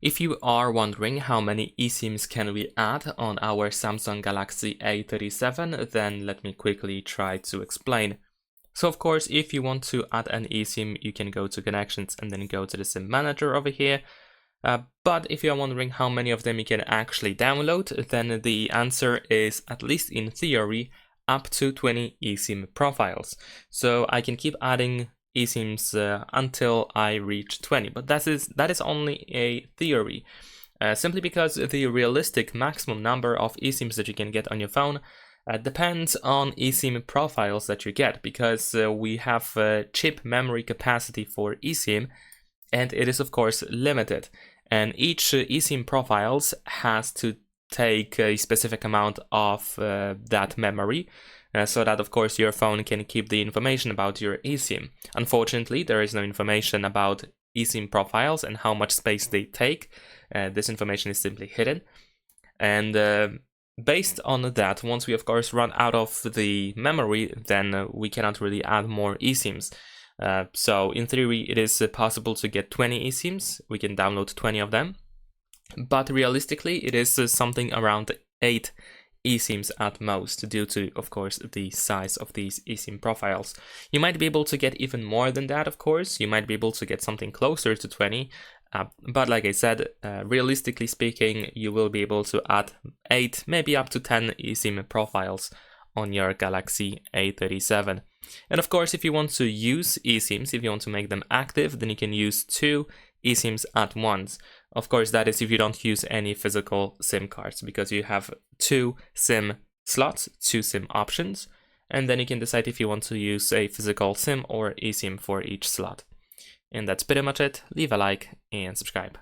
If you are wondering how many eSIMs can we add on our Samsung Galaxy A37, then let me quickly try to explain. So of course, if you want to add an eSIM, you can go to connections and then go to the SIM manager over here. But if you are wondering how many of them you can actually download, then the answer is, at least in theory, up to 20 eSIM profiles. So I can keep adding eSIMs until I reach 20, but that is only a theory, simply because the realistic maximum number of eSIMs that you can get on your phone depends on eSIM profiles that you get, because we have chip memory capacity for eSIM, and it is of course limited, and each eSIM profiles has to take a specific amount of that memory, so that of course your phone can keep the information about your eSIM. Unfortunately, there is no information about eSIM profiles and how much space they take. This information is simply hidden, and based on that, once we of course run out of the memory, then we cannot really add more eSIMs. So in theory, it is possible to get 20 eSIMs. We can download 20 of them, but realistically, it is something around 8 eSIMs at most, due to, of course, the size of these eSIM profiles. You might be able to get even more than that, of course. You might be able to get something closer to 20, but like I said, realistically speaking, you will be able to add 8, maybe up to 10 eSIM profiles on your Galaxy A37. And of course, if you want to use eSIMs, if you want to make them active, then you can use 2 eSIMs at once. Of course, that is if you don't use any physical SIM cards, because you have 2 SIM slots, 2 SIM options, and then you can decide if you want to use a physical SIM or eSIM for each slot. And that's pretty much it. Leave a like and subscribe.